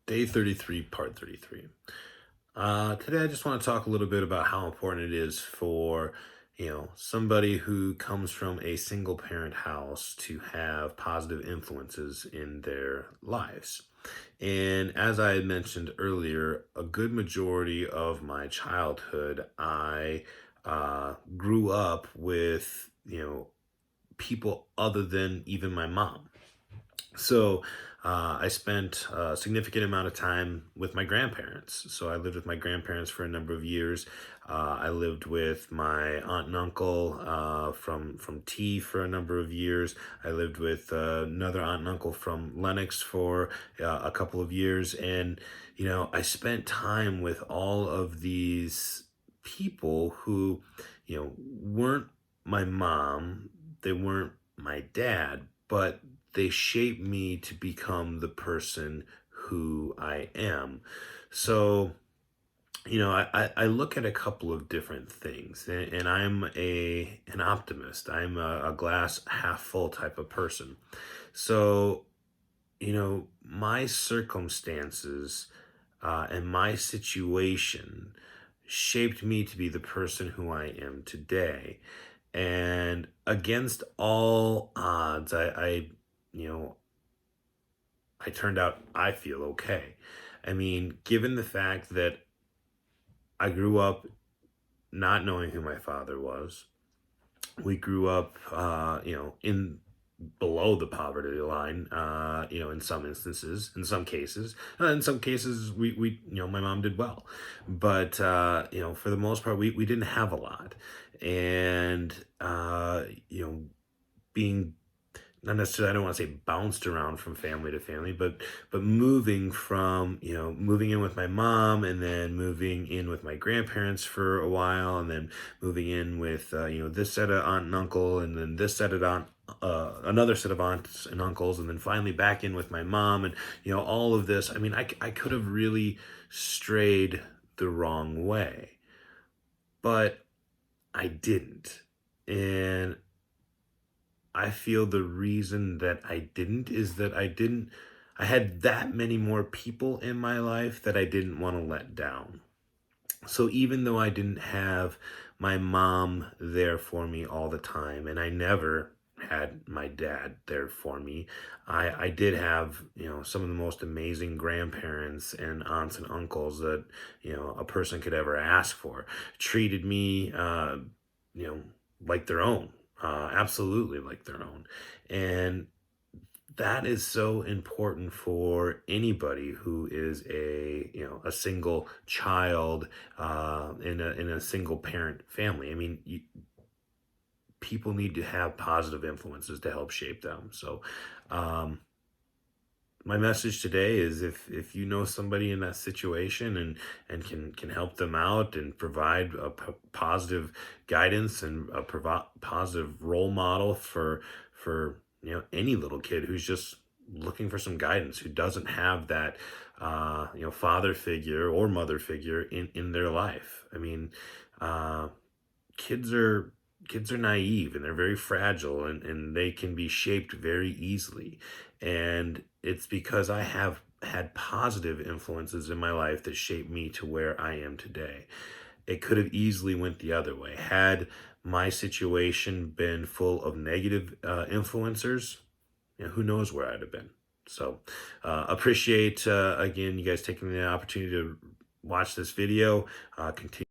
Day 33, part 33. Today I just want to talk a little bit about how important it is for, somebody who comes from a single parent house to have positive influences in their lives. And as I had mentioned earlier, a good majority of my childhood, I grew up with, people other than even my mom. So I spent a significant amount of time with my grandparents. So I lived with my grandparents for a number of years. I lived with my aunt and uncle from T for a number of years. I lived with another aunt and uncle from Lennox for a couple of years, and I spent time with all of these people who, weren't my mom. They weren't my dad, but they shape me to become the person who I am. So, I look at a couple of different things, and I'm an optimist. I'm a glass half full type of person. So, my circumstances and my situation shaped me to be the person who I am today. And against all odds, you know, I turned out I feel okay. I mean, given the fact that I grew up not knowing who my father was, we grew up, in below the poverty line, in some instances, in some cases, my mom did well, but, for the most part, we didn't have a lot. And, being not necessarily, I don't want to say bounced around from family to family, but moving in with my mom, and then moving in with my grandparents for a while, and then moving in with this set of aunt and uncle, and then this set of another set of aunts and uncles, and then finally back in with my mom, and all of this. I mean, I could have really strayed the wrong way, but I didn't. And I feel the reason that I didn't is that I had that many more people in my life that I didn't want to let down. So even though I didn't have my mom there for me all the time, and I never had my dad there for me, I did have, some of the most amazing grandparents and aunts and uncles that, a person could ever ask for. Treated me, you know, like their own, absolutely like their own. And that is so important for anybody who is a single child in a single parent family. I mean, people need to have positive influences to help shape them. So, um, my message today is, if you know somebody in that situation, and can help them out and provide a positive guidance, and a positive role model for any little kid who's just looking for some guidance, who doesn't have that father figure or mother figure in their life. I mean, uh kids are kids are naive, and they're very fragile, and they can be shaped very easily. And it's because I have had positive influences in my life that shaped me to where I am today. It could have easily went the other way. Had my situation been full of negative influencers, who knows where I'd have been. So appreciate, again, you guys taking the opportunity to watch this video. Continue